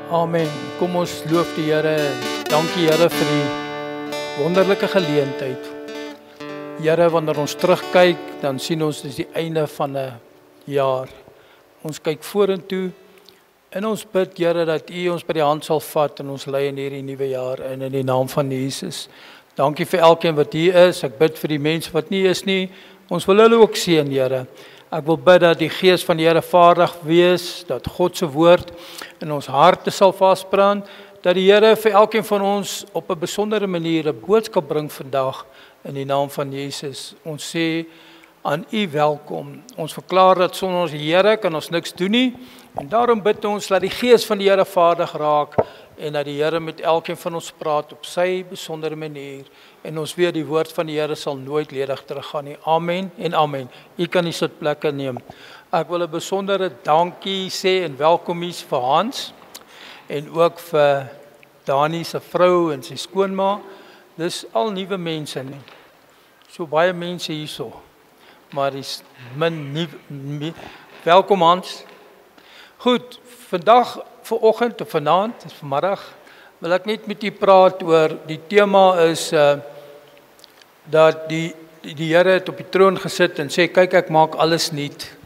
Amen. Kom ons loof die Here. Dankie Here vir die wonderlike geleentheid. Here, wanneer ons terugkyk, dan sien ons dis die einde van 'n jaar. Ons kyk vorentoe en ons bid Here dat U ons by die hand sal vat en ons lei in hierdie nuwe jaar in die naam van Jesus. Dankie vir elkeen wat hier is. Ek bid vir die mense wat nie is nie. Ons wil hulle ook seën, Here. Ek wil bid dat die Gees van die Here vaardig wees, dat God se woord in ons harte sal vasbrand, dat die Here vir elkeen van ons op 'n besondere manier 'n boodskap bring vandag in die naam van Jesus. Ons sê aan U welkom. Ons verklaar dat sonder ons Here kan ons niks doen nie, en daarom bid ons dat die Gees van die Here vaardig raak en dat die Here met elkeen van ons praat op sy besondere manier. En ons weet die woord van die Here sal nooit ledig teruggaan nie. Amen en amen. U kan die sitplekke neem. Ek wil 'n besondere dankie sê en welkom hier vir Hans en ook vir Dani se vrou en sy skoonma. Dis al nuwe mense nie. So baie mense hierso. Maar is min nie. Welkom Hans. Goed, vandag vanoggend of vanaand, vanmiddag wil ek net met u praat oor die tema is dat die Here het op die troon gesit en sê kyk ek maak alles nuut.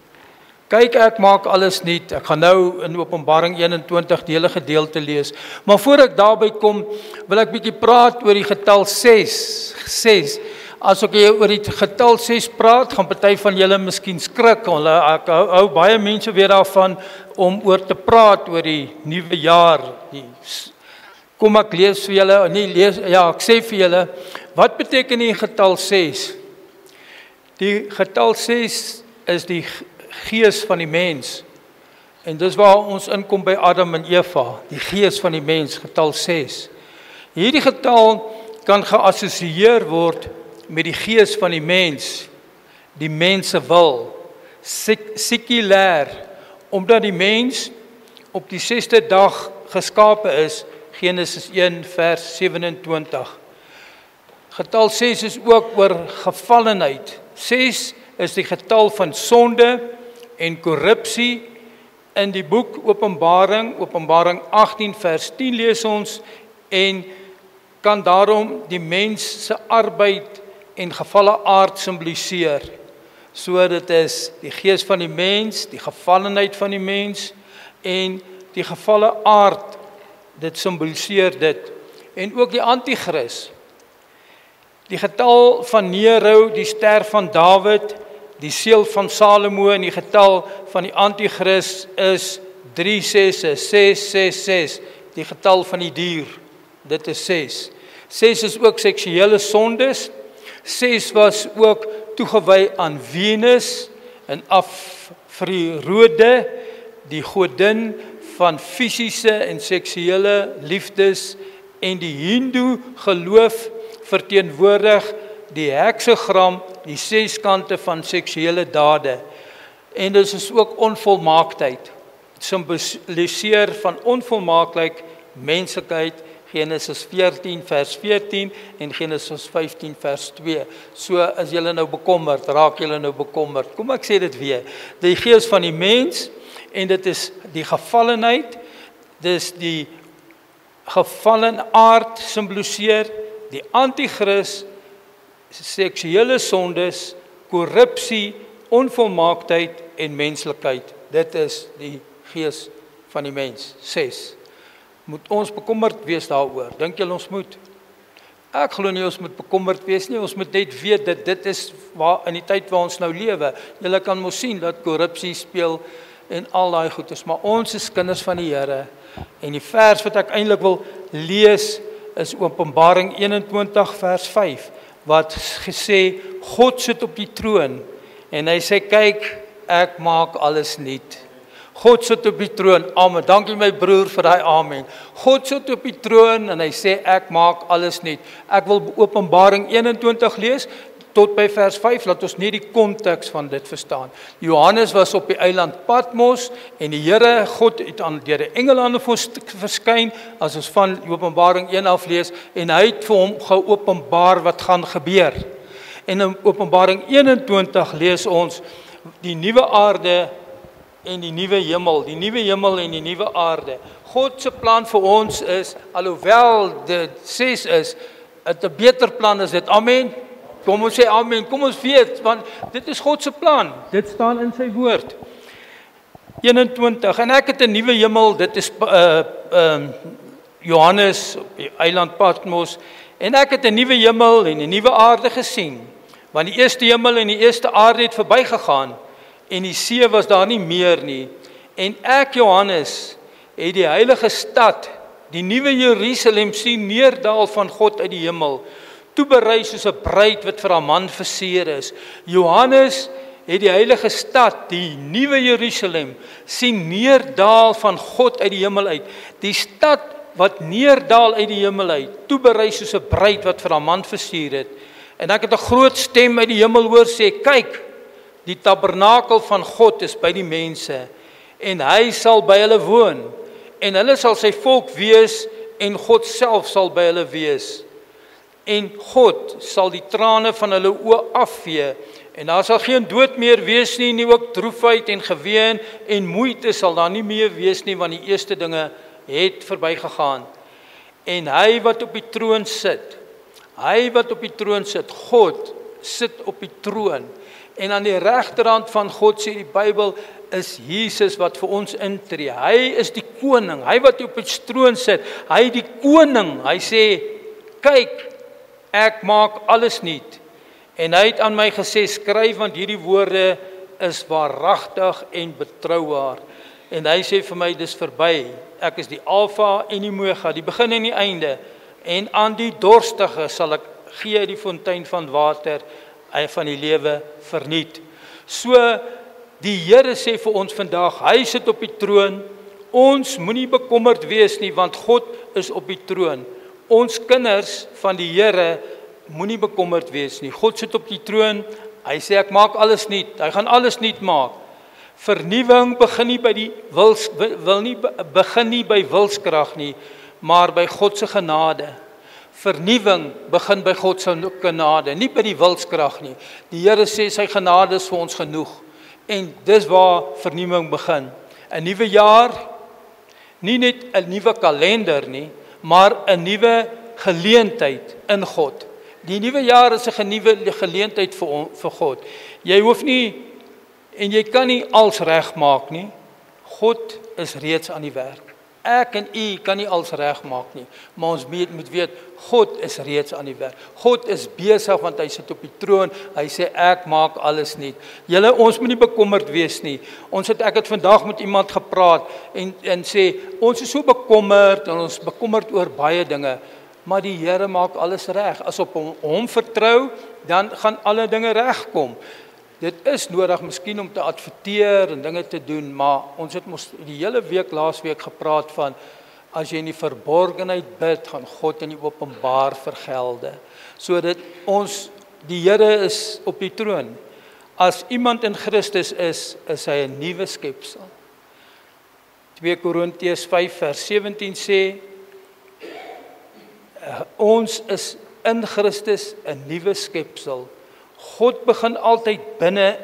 Kyk ek maak alles nuut. Ek gaan nou in Openbaring 21 die hele gedeelte lees. Maar voor ek daarby kom, wil ek bietjie praat oor die getal 6. 6. As ek oor die getal 6 praat, gaan party van julle miskien skrik. Ek hou baie mense weer daarvan om oor te praat oor die nuwe jaar. Kom ek lees vir julle, ek sê vir julle, wat beteken die getal 6? Die getal 6 is die gees van die mens. En dis waar ons inkom by Adam en Eva, die gees van die mens, getal 6. Hierdie getal kan geassosieer word met die gees van die mens, die mens se wil, sekulêr, omdat die mens op die 6de dag geskape is, Genesis 1 vers 27. Getal 6 is ook oor gevallenheid. 6 is die getal van sonde en korrupsie. In die boek Openbaring 18 vers 10 lees ons, en kan daarom die mens se arbeid en gevalle aard simboliseer. So dit is die gees van die mens, die gevallenheid van die mens en die gevalle aard, dit simboliseer dit. En ook die anti-kris. Die getal van Nero, die ster van Dawid, die seël van Salomo en die getal van die anti-kris is 666, die getal van die dier. Dit is 6. 6 is ook seksuele sondes. 6 was ook toegewy aan Venus en Afrodite, die godin van fisiese en seksuele liefdes, en die Hindoe geloof verteenwoordig die heksagram, die 6 kante van seksuele dade. En dit is ook onvolmaaktheid. Simboliseer van onvolmaaktheid, menslikheid, Genesis 14 vers 14 en Genesis 15 vers 2. So as julle nou bekommerd, raak julle nou bekommerd. Kom ek sê dit weer. Die gees van die mens, en dit is die gevallenheid, dis die gevallen aard simboliseer, die anti-kris, seksuele sondes, korrupsie, onvolmaaktheid en menslikheid. Dit is die gees van die mens. 6. Moet ons bekommerd wees daaroor? Dink julle ons moet? Ek glo nie ons moet bekommerd wees nie. Ons moet net weet dat dit is waar in die tyd waar ons nou lewe. Julle kan mos sien dat korrupsie speel en al daai goeders, maar ons is kinders van die Here. En die vers wat ek eintlik wil lees is Openbaring 21 vers 5, wat gesê God sit op die troon en hy sê kyk, ek maak alles nuut. God sit op die troon. Amen. Dankie my broer vir daai amen. God sit op die troon en hy sê ek maak alles nuut. Ek wil Openbaring 21 lees tot by vers 5, laat ons nie die konteks van dit verstaan. Johannes was op die eiland Patmos en die Here God het aan deur die engele aan hom verskyn, as ons van Openbaring 1 af lees, en hy het vir hom geopenbaar wat gaan gebeur. En in Openbaring 21 lees ons die nuwe aarde en die nuwe hemel en die nuwe aarde. God se plan vir ons is, alhoewel dit 6 is, 'n beter plan is dit. Amen. Kom ons sê amen. Kom ons weet, want dit is God se plan. Dit staan in sy woord. 21. En ek het 'n nuwe hemel, dit is Johannes op die eiland Patmos, en ek het 'n nuwe hemel en 'n nuwe aarde gesien, want die eerste hemel en die eerste aarde het verbygegaan en die see was daar nie meer nie. En ek, Johannes, het die heilige stad, die nuwe Jerusalem sien neerdal van God uit die hemel, toeberei soos 'n bruid wat vir haar man versier is. Johannes het die heilige stad, die nuwe Jerusalem, sien neerdal van God uit die hemel uit. Die stad wat neerdal uit die hemel uit, toeberei soos 'n bruid wat vir haar man versier het. En ek het 'n groot stem uit die hemel hoor sê, kyk, die tabernakel van God is by die mense, en hy sal by hulle woon, en hulle sal sy volk wees, en God self sal by hulle wees. En God sal die trane van hulle oë afvee, en daar sal geen dood meer wees nie ook droefheid en geween en moeite sal daar nie meer wees nie, want die eerste dinge het verbygegaan. En hy wat op die troon sit, God sit op die troon, en aan die regterhand van God, sê die Bybel, is Jesus wat vir ons intree. Hy is die koning, hy wat op die troon sit, hy die koning. Hy sê, kyk, ek maak alles nuut. En hy het aan my gesê, skryf, want hierdie woorde is waaragtig en betroubaar. En hy sê vir my, dis verby. Ek is die Alfa en die Omega, die begin en die einde. En aan die dorstige sal ek gee die fontein van water van die lewe verniet. So, die Here sê vir ons vandag, hy sit op die troon. Ons moenie bekommerd wees nie, want God is op die troon. Ons kinders van die Here moenie bekommerd wees nie. God sit op die troon. Hy sê ek maak alles nuut. Hy gaan alles nuut maak. Vernuwing begin nie by wilskrag nie, maar by God se genade. Vernuwing begin by God se genade, nie by die wilskrag nie. Die Here sê sy genade is vir ons genoeg. En dis waar vernuwing begin. 'n Nuwe jaar, nie net 'n nuwe kalender nie, maar 'n nuwe geleentheid in God. Die nuwe jaar is 'n nuwe geleentheid vir God. Jy hoef nie en jy kan nie als regmaak nie. God is reeds aan die werk. Ek en u kan nie als regmaak nie, maar ons moet weet, God is reeds aan die werk. God is besig, want hy sit op die troon. Hy sê, ek maak alles nuut. Julle, ons moet nie bekommerd wees nie. Ek het vandag met iemand gepraat en sê, ons is so bekommerd en ons bekommerd oor baie dinge, maar die Here maak alles reg. As op hom vertrou, dan gaan alle dinge regkom. Dit is nodig miskien om te adverteer en dinge te doen, maar ons het die hele week laasweek gepraat van, as jy in die verborgenheid bid, gaan God in die openbaar vergelde. So dat die Here is op die troon. As iemand in Christus is hy 'n nuwe skepsel. 2 Korintiërs 5 vers 17 sê, ons is in Christus 'n nuwe skepsel. God begin altyd binne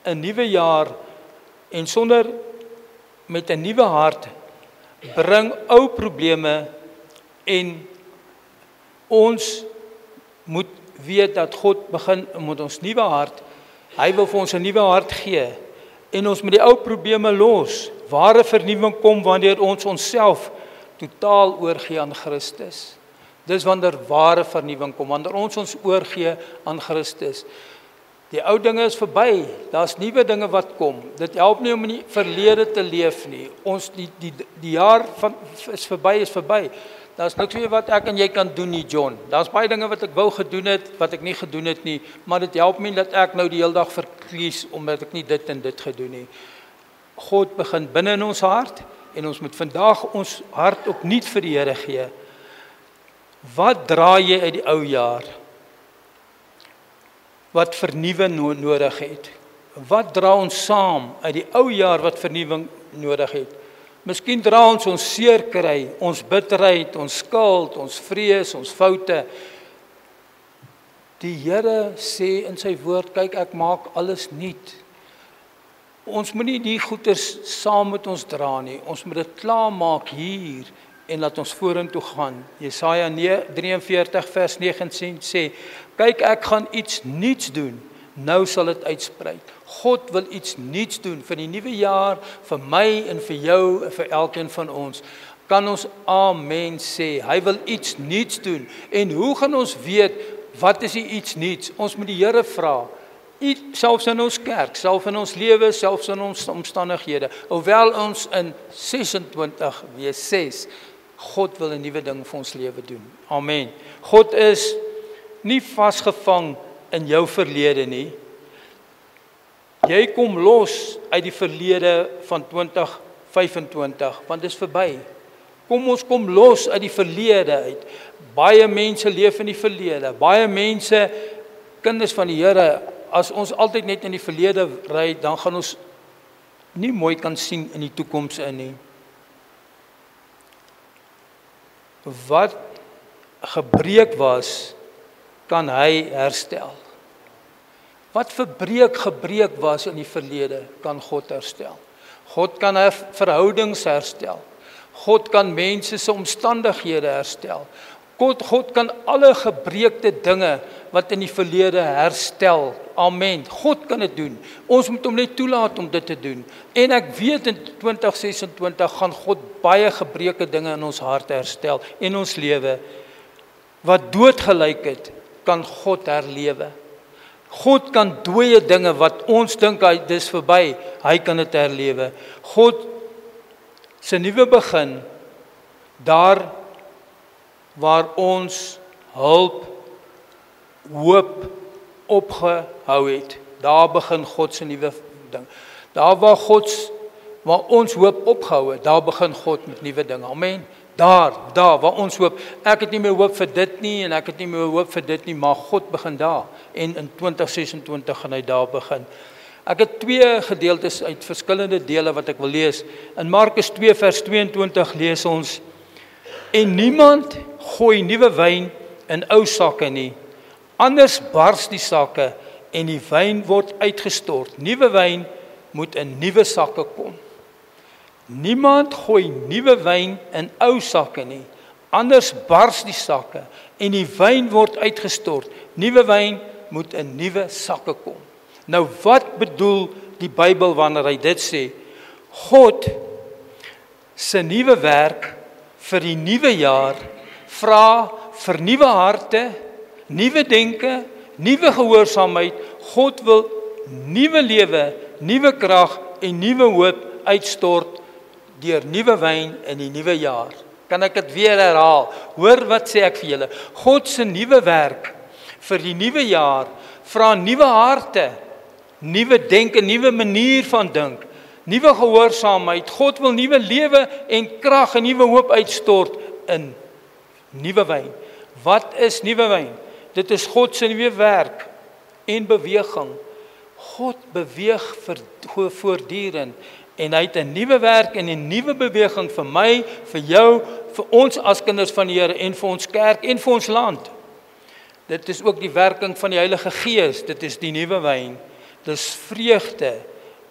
'n nuwe jaar en met 'n nuwe hart bring ou probleme, en ons moet weet dat God begin met ons nuwe hart. Hy wil vir ons 'n nuwe hart gee en ons moet die ou probleme los. Ware vernuwing kom wanneer ons onsself totaal oorgee aan Christus. Dis wanneer ware vernuwing kom, wanneer ons oorgee aan Christus. Die ou dinge is verby, daar's nuwe dinge wat kom. Dit help nie om in die verlede te leef nie. Die jaar is verby. Daar's niks meer wat ek en jy kan doen nie, John. Daar's baie dinge wat ek wou gedoen het, wat ek nie gedoen het nie, maar dit help nie dat ek nou die hele dag verkies omdat ek nie dit en dit gedoen nie. God begin binne in ons hart en ons moet vandag ons hart opnuut vir die Here gee. Wat dra jy uit die ou jaar? Wat vernuwing nodig het? Wat dra ons saam uit die ou jaar wat vernuwing nodig het? Miskien dra ons seer kry, ons bitterheid, ons skuld, ons vrees, ons foute. Die Here sê in sy woord, kyk, ek maak alles nuut. Ons moet nie die goeders saam met ons dra nie. Ons moet dit klaarmaak hier en laat ons vorentoe gaan. Jesaja 43 vers 19 sê, kyk, ek gaan iets nuuts doen. Nou sal dit uitsprei. God wil iets nuuts doen vir die nuwe jaar, vir my en vir jou en vir elkeen van ons. Kan ons amen sê? Hy wil iets nuuts doen. En hoe gaan ons weet wat is die iets nuuts? Ons moet die Here vra. Selfs in ons kerk, selfs in ons lewe, selfs in ons omstandighede. Hoewel ons in 26 wees 6, God wil 'n nuwe ding vir ons lewe doen. Amen. God is nie vasgevang in jou verlede nie. Jy kom los uit die verlede van 2025, want dit is verby. Ons kom los uit die verlede uit. Baie mense leef in die verlede. Baie mense, kinders van die Here, as ons altyd net in die verlede ry, dan gaan ons nie mooi kan sien in die toekoms in nie. Wat gebreek was, kan hy herstel. Wat gebreek was in die verlede, kan God herstel. God kan verhoudings herstel. God kan mense se omstandighede herstel. God kan alle gebreekte dinge wat in die verlede herstel. Amen. God kan dit doen. Ons moet hom net toelaat om dit te doen. En ek weet in 2026 gaan God baie gebreekte dinge in ons harte herstel en ons lewe. Wat dood gelyk het, kan God herlewe. God kan dooie dinge wat ons dink dis verby, hy kan dit herlewe. God se nuwe begin, daar waar ons hulp, hoop opgehou het, daar begin God se nuwe ding. Daar waar ons hoop opgehou het, daar begin God met nuwe dinge. Amen. Daar waar ons hoop, ek het nie meer hoop vir dit nie en ek het nie meer hoop vir dit nie, maar God begin daar en in 2026 gaan hy daar begin. Ek het 2 gedeeltes uit verskillende dele wat ek wil lees. In Markus 2 vers 22 lees ons, en niemand gooi nuwe wyn in ou sakke nie, anders bars die sakke en die wyn word uitgestort. Nuwe wyn moet in nuwe sakke kom. Niemand gooi nuwe wyn in ou sakke nie, anders bars die sakke en die wyn word uitgestort. Nuwe wyn moet in nuwe sakke kom. Nou wat bedoel die Bybel wanneer hy dit sê? God se nuwe werk vir die nuwe jaar vra vir nuwe harte, nuwe denke, nuwe gehoorsaamheid. God wil nuwe lewe, nuwe krag en nuwe hoop uitstort deur nuwe wyn in die nuwe jaar. Kan ek dit weer herhaal? Hoor wat sê ek vir julle? God se nuwe werk vir die nuwe jaar vra nuwe harte, nuwe denke, nuwe manier van dink, nuwe gehoorsaamheid. God wil nuwe lewe en krag en nuwe hoop uitstort in nuwe wyn. Wat is nuwe wyn? Dit is God se nuwe werk en beweging. God beweeg voortdurend en hy het 'n nuwe werk en 'n nuwe beweging vir my, vir jou, vir ons as kinders van die Here en vir ons kerk en vir ons land. Dit is ook die werking van die Heilige Gees. Dit is die nuwe wyn. Dis vreugde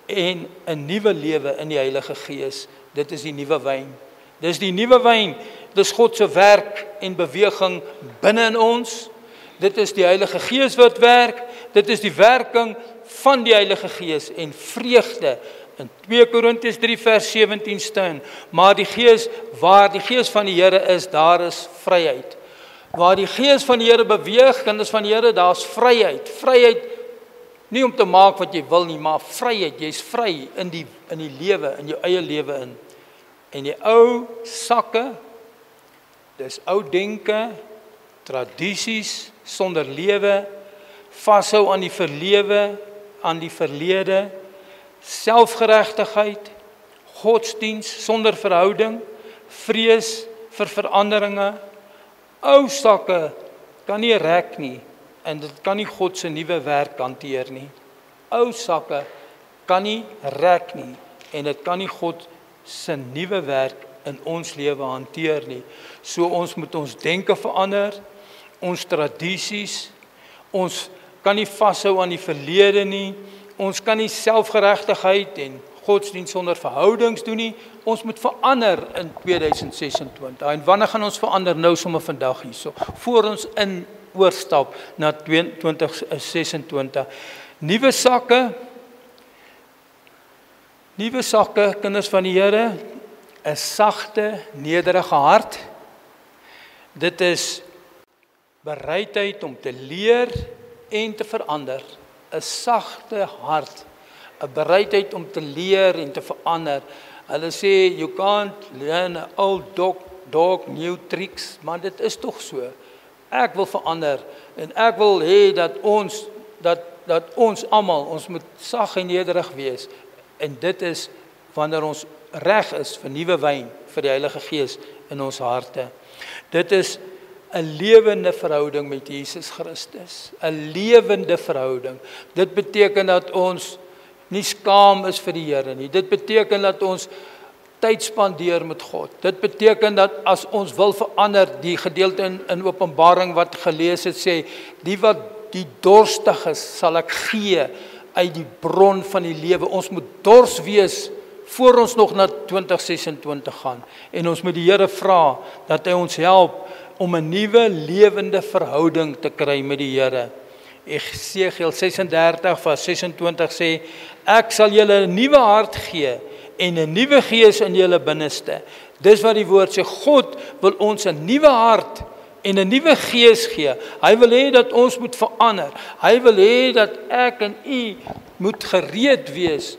en 'n nuwe lewe in die Heilige Gees. Dit is die nuwe wyn. Dis die nuwe wyn. Dis God se werk en beweging binne in ons. Dit is die Heilige Gees wat werk. Dit is die werking van die Heilige Gees en vreugde. In 2 Korintiërs 3 vers 17 staan, maar die Gees, waar die Gees van die Here is, daar is vryheid. Waar die Gees van die Here beweeg, kinders van die Here, daar's vryheid. Vryheid nie om te maak wat jy wil nie, maar vryheid. Jy's vry in die lewe, in jou eie lewe in. En die ou sakke, dis ou denke, tradisies sonder lewe, vashou aan die verlewe, aan die verlede, selfgeregtigheid, godsdiens sonder verhouding, vrees vir veranderinge. Ou sakke kan nie rek nie en dit kan nie God se nuwe werk hanteer nie. Ou sakke kan nie rek nie en dit kan nie God se nuwe werk in ons lewe hanteer nie. So ons moet ons denke verander, ons tradisies, ons kan nie vashou aan die verlede nie, ons kan nie selfgeregtigheid en godsdienst sonder verhoudings doen nie. Ons moet verander in 2026. En wanneer gaan ons verander? Nou sommer vandag hierso, voor ons in oorstap na 2026. Nuwe sakke, kinders van die Here, 'n sagte, nederige hart. Dit is bereidheid om te leer en te verander. 'n Sagte hart, 'n bereidheid om te leer en te verander. Hulle sê, you can't learn an old dog new tricks, maar dit is tog so. Ek wil verander, en ek wil hê dat ons almal, ons moet sag en nederig wees, en dit is wanneer ons reg is vir nuwe wyn, vir die Heilige Gees in ons harte. Dit is 'n lewende verhouding met Jesus Christus, 'n lewende verhouding. Dit beteken dat ons nie skaam is vir die Here nie. Dit beteken dat ons tyd spandeer met God. Dit beteken dat as ons wil verander, die gedeelte in Openbaring wat gelees het sê, die dorstig is, sal ek gee uit die bron van die lewe. Ons moet dors wees voor ons nog na 2026 gaan. En ons moet die Here vra dat hy ons help om 'n nuwe lewende verhouding te kry met die Here. Esegiel 36 vers 26 sê, ek sal julle 'n nuwe hart gee en 'n nuwe gees in julle binneste. Dis wat die woord sê, God wil ons 'n nuwe hart en 'n nuwe gees gee. Hy wil hê dat ons moet verander. Hy wil hê dat ek en u moet gereed wees.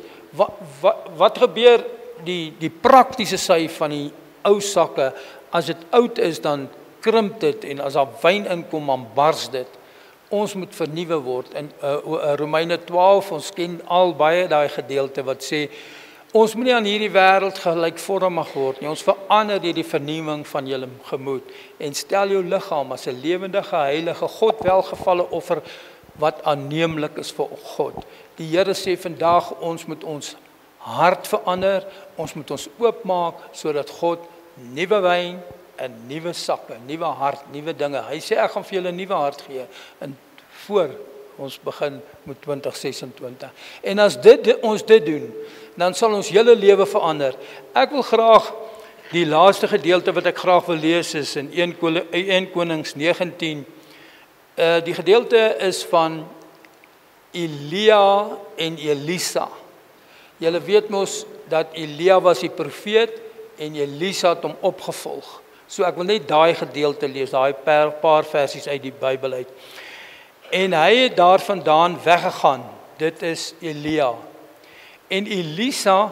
Wat gebeur die praktiese sy van die ou sakke? As dit oud is, dan krimp dit, en as daar wyn inkom, dan bars dit. Ons moet vernuwe word. In Romeine 12, ons ken al baie daai gedeelte wat sê, ons moet nie aan hierdie wêreld gelykvormig word nie. Ons verander deur die vernuwing van julle gemoed. En stel jou liggaam as 'n lewendige, heilige, God welgevalle offer wat aanneemlik is vir God. Die Here sê vandag, ons moet ons hart verander, ons moet ons oopmaak, sodat God nuwe wyn, 'n nuwe sakke, nuwe hart, nuwe dinge. Hy sê ek gaan vir julle 'n nuwe hart gee en voor ons begin met 2026. En as ons dit doen, dan sal ons hele lewe verander. Ek wil graag die laaste gedeelte wat ek graag wil lees is in 1 Konings 19. Die gedeelte is van Elia en Elisa. Julle weet mos dat Elia was die profeet en Elisa het hom opgevolg. So ek wil net daai gedeelte lees, daai paar versies uit die Bybel uit. En hy het daarvandaan weggegaan. Dit is Elia. En Elisa,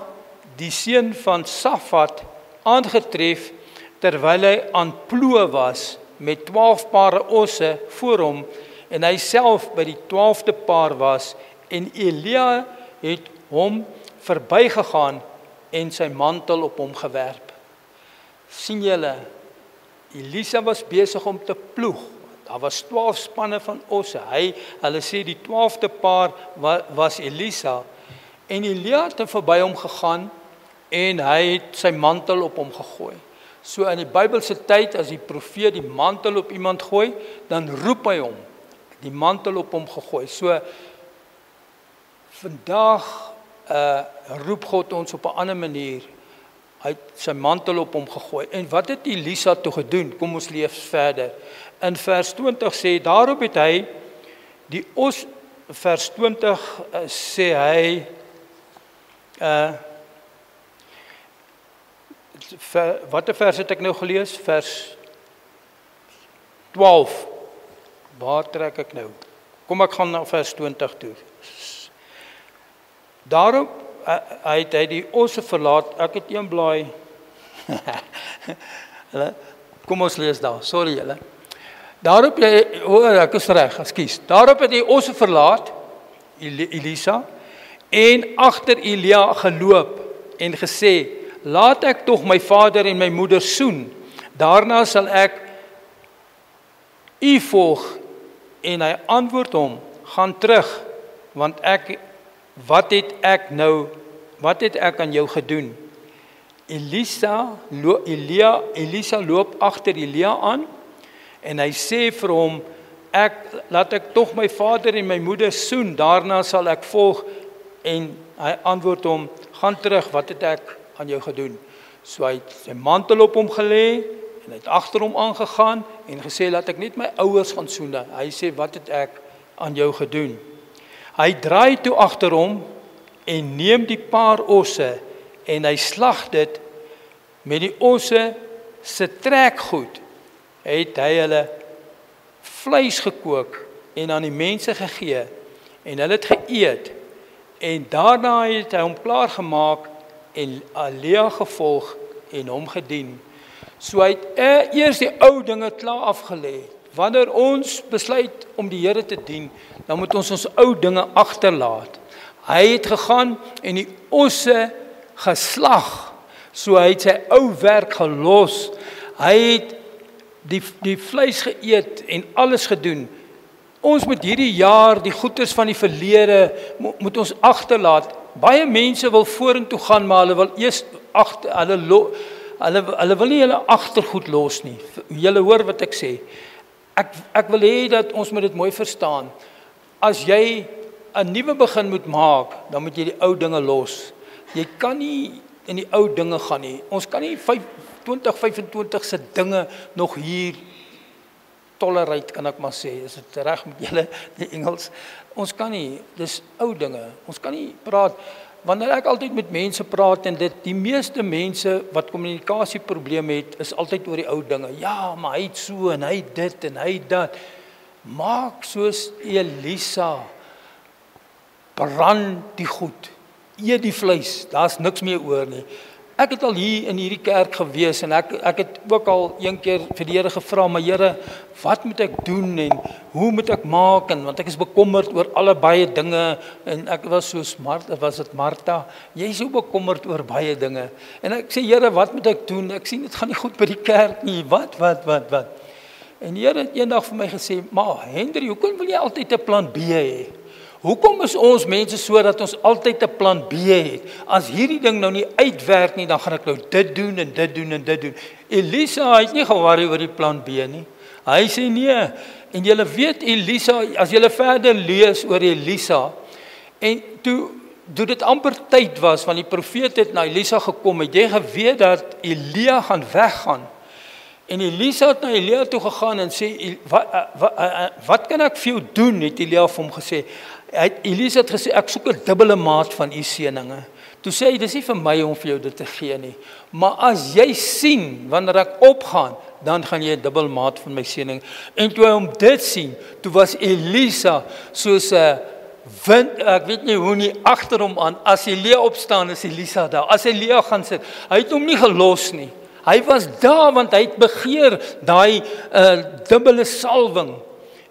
die seun van Safat, aangetref terwyl hy aan ploë was met 12 pare osse voor hom, en hy self by die 12de paar was, en Elia het hom verbygegaan en sy mantel op hom gewerp. Sien julle, Elisa was besig om te ploeg. Daar was 12 spanne van osse. Hulle sê die 12de paar was Elisa, en Elia het verby hom gegaan en hy het sy mantel op hom gegooi. So in die Bybelse tyd, as die profeet die mantel op iemand gooi, dan roep hy hom, die mantel op hom gegooi. So vandag roep God ons op 'n ander manier. Hy het sy mantel op hom gegooi. En wat het Elisa toe gedoen? Kom ons lees verder. In vers 20 sê, daarop het hy die os, vers 20 sê hy, wat 'n vers het ek nou gelees? Vers 12. Waar trek ek nou? Kom ek gaan na vers 20 toe. Daarop het hy die osse verlaat. Ek het een blaai. Kom ons lees daar. Sorry julle. Daarop ek is reg, ekskuus. Daarop het hy osse verlaat, Elisa, en agter Elia geloop en gesê, laat ek tog my vader en my moeder soen. Daarna sal ek u volg. En hy antwoord hom, gaan terug, want wat het ek aan jou gedoen? Elisa loop agter Elia aan, en hy sê vir hom, laat ek tog my vader en my moeder soen, daarna sal ek volg. En hy antwoord hom, gaan terug, wat het ek aan jou gedoen? So hy het sy mantel op hom gelê, en hy het agter hom aangegaan, en gesê, laat ek net my ouers gaan soene. Hy sê, wat het ek aan jou gedoen? Hy draai toe agter hom, en neem die paar osse, en hy slag dit, met die osse se trekgoed, het hy hulle vleis gekook, en aan die mense gegee, en hulle het geëet, en daarna het hy hom klaargemaak, en Lea gevolg, en hom gedien. So hy het eers die ou dinge klaar afgelê. Wanneer ons besluit om die Here te dien, dan moet ons ou dinge agterlaat. Hy het gegaan en die osse geslag, so hy het sy ou werk gelos. Hy het die vleis geëet en alles gedoen. Ons moet hierdie jaar die goeders van die verlede moet ons agterlaat. Baie mense wil vorentoe gaan, maar hulle wil eers hulle wil nie hulle agtergoed los nie. Julle hoor wat ek sê. Ek wil hê dat ons moet dit mooi verstaan. As jy 'n nuwe begin moet maak, dan moet jy die ou dinge los. Jy kan nie in die ou dinge gaan nie. Ons kan nie 2025 se dinge nog hier tolerate, kan ek maar sê. Is dit reg met julle die Engels? Ons kan nie, dis ou dinge. Ons kan nie praat. Wanneer ek altyd met mense praat en die meeste mense wat kommunikasieprobleme het, is altyd oor die ou dinge. Ja, maar hy het so en hy het dit en hy het dat. Maak soos Elisa. Brand die goed. Eet die vleis. Daar's niks meer oor nie. Ek het al hier in hierdie kerk gewees en ek het ook al een keer vir die Here gevra, maar Here, wat moet ek doen en hoe moet ek maak? En want ek is bekommerd oor alle baie dinge en ek was soos Martha, jy is so bekommerd oor baie dinge. En ek sê, Here, wat moet ek doen? Ek sien dit gaan nie goed by die kerk nie. Wat? En die Here het eendag vir my gesê, maar Henry, hoekom wil jy altyd 'n plan B hê? Hoekom is ons mense so dat ons altyd 'n plan B het? As hierdie ding nou nie uitwerk nie, dan gaan ek nou dit doen en dit doen en dit doen. Elisa het nie ge-worry oor die plan B nie. Hy sê nee. En julle weet Elisa, as julle verder lees oor Elisa, en toe dit amper tyd was, want die profeet het na Elisa gekom, het jy geweet dat Elia gaan weggaan. En Elisa het na Elia toe gegaan en sê, wat kan ek vir jou doen, het Elia vir hom gesê. Elisa het gesê, ek soek 'n dubbele maat van u seëninge. Toe sê hy, dis nie vir my om vir jou dit te gee nie. Maar as jy sien, wanneer ek opgaan, dan gaan jy 'n dubbel maat van my seëning. En toe hy hom dit sien, toe was Elisa soos 'n wind, ek weet nie hoe nie, agter hom aan. As Elia opstaan, is Elisa daar. As Elia gaan sit, hy het hom nie gelos nie. Hy was daar, want hy het begeer daai dubbele salwing.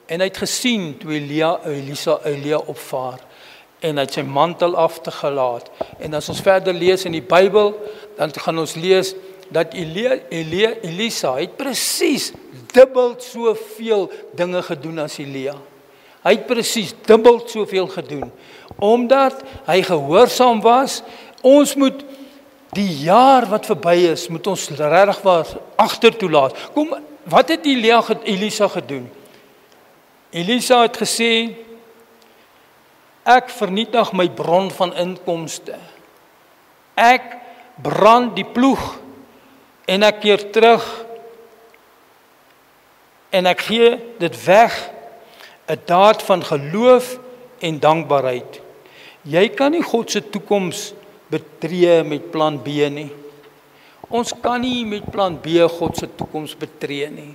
En hy het gesien toe Elia opvaar. En hy het sy mantel afgelaat. En as ons verder lees in die Bybel, dan gaan ons lees dat Elisa het presies dubbel soveel dinge gedoen as Elia. Hy het presies dubbel soveel gedoen. Omdat hy gehoorsaam was, ons moet die jaar wat verby is, moet ons regtig was agtertoe laat. Kom, wat het Elisa gedoen? Elisa het gesê, ek vernietig my bron van inkomste. Ek brand die ploeg en ek keer terug en ek gee dit weg, 'n daad van geloof en dankbaarheid. Jy kan nie God se toekoms betree met plan B nie. Ons kan nie met plan B God se toekoms betree nie.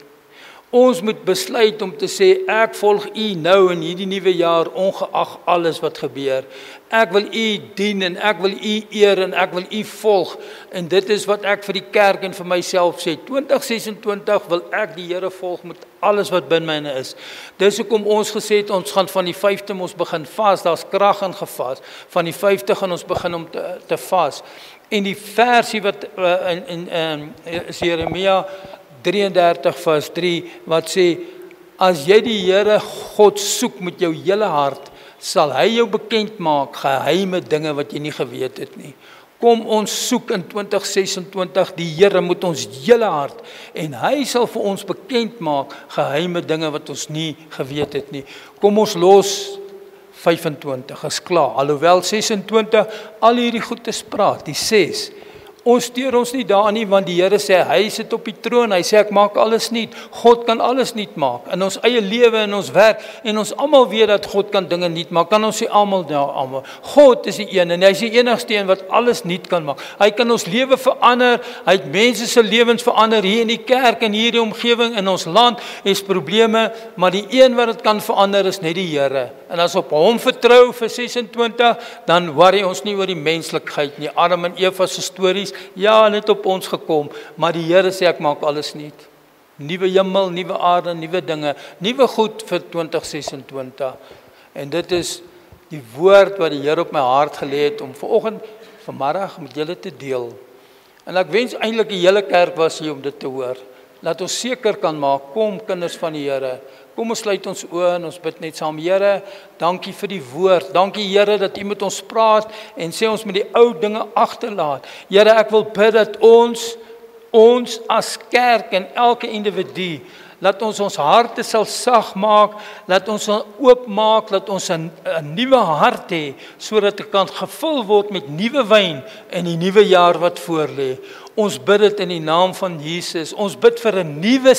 Ons moet besluit om te sê, ek volg U nou in hierdie nuwe jaar, ongeag alles wat gebeur. Ek wil U dien en ek wil U eer en ek wil U volg. En dit is wat ek vir die kerk en vir myself sê. 2026 wil ek die Here volg met alles wat binne myne is. Dis hoekom ons gesê het, ons gaan van die 5de ons begin vas, daar's krag in gevas. Van die 5de gaan ons begin om te vas. En die versie wat is Jeremia 33 vers 3, wat sê, as jy die Here God soek met jou hele hart, sal hy jou bekend maak, geheime dinge wat jy nie geweet het nie. Kom ons soek in 2026 die Here met ons hele hart, en hy sal vir ons bekend maak, geheime dinge wat ons nie geweet het nie. Kom ons los 25 is klaar. Alhoewel 26 al hierdie goedes praat, die 6. Ons steur ons nie daarin nie, want die Here sê, hy sit op die troon, hy sê, ek maak alles nuut. God kan alles nuut maak, in ons eie lewe, in ons werk, en ons almal weet dat God kan dinge nuut maak, kan ons sê almal. God is die een, en hy is die enigste een wat alles nuut kan maak. Hy kan ons lewe verander, hy het mense se lewens verander, hier in die kerk, en hier in die omgewing, in ons land, is probleme, maar die een wat het kan verander is net die Here. En as op hom vertrou vir 26, dan worry ons nie oor die menslikheid nie. Adam en Eva se stories, ja, net op ons gekom, maar die Here sê ek maak alles nuut. Nuwe hemel, nuwe aarde, nuwe dinge, nuwe goed vir 2026. En dit is die woord wat die Here op my hart gelê het om vanmiddag met julle te deel. En ek wens eintlik die hele kerk was hier om dit te hoor. Laat ons seker kan maak, kom kinders van die Here. Kom ons sluit ons oë en ons bid net saam. Here, dankie vir die woord. Dankie Here dat U met ons praat en sê ons moet die ou dinge agterlaat. Here, ek wil bid dat ons as kerk en elke individu, laat ons harte sal sag maak, laat ons oop maak, laat ons 'n nuwe hart hê, sodat dit kan gevul word met nuwe wyn in die nuwe jaar wat voorlê. Ons bid dit in die naam van Jesus. Ons bid vir 'n nuwe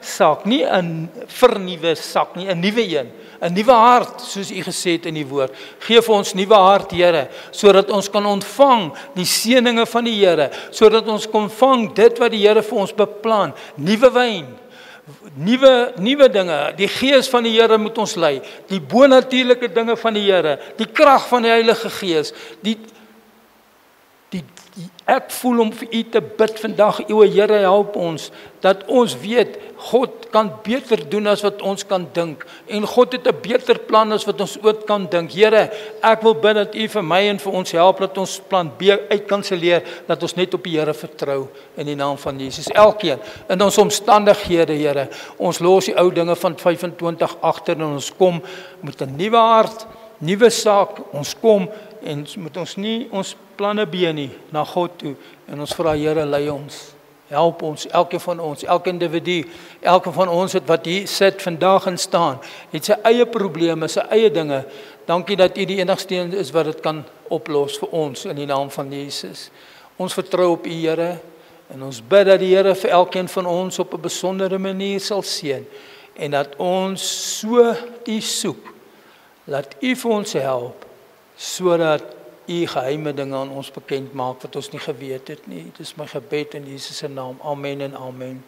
sak, nie 'n vernuwe sak nie, 'n nuwe een. 'n Nuwe hart, soos U gesê het in die woord. Gee vir ons nuwe hart, Here, sodat ons kan ontvang die seëninge van die Here, sodat ons kan ontvang dit wat die Here vir ons beplan, nuwe wyn. Nuwe dinge, die gees van die Here moet ons lei, die bonatuurlike dinge van die Here, die krag van die Heilige Gees, ek voel om vir U te bid vandag, o Here, help ons, dat ons weet, God kan beter doen as wat ons kan dink, en God het 'n beter plan as wat ons ooit kan dink. Here, ek wil bid dat U vir my en vir ons help, dat ons plan B uitkanselleer, dat ons net op die Here vertrou, in die naam van Jesus. Elkeen, in ons omstandighede, Here, ons los die ou dinge van 25 agter, en ons kom met 'n nuwe hart, nuwe saak, ons kom, en moet ons nie ons planne B nie, na God toe, en ons vra, Here, lei ons, help ons, elke van ons, elke individu, elke van ons het wat hier sit vandag en staan, het sy eie probleme, sy eie dinge. Dankie dat U die enigste een is wat dit kan oplos vir ons, in die naam van Jesus. Ons vertrou op U, Here, en ons bid dat die Here vir elkeen van ons op 'n besondere manier sal seën, en dat ons so U soek, laat U vir ons help, sodat U geheime dinge aan ons bekend maak wat ons nie geweet het nie. Dit is my gebed in Jesus se naam. Amen en amen.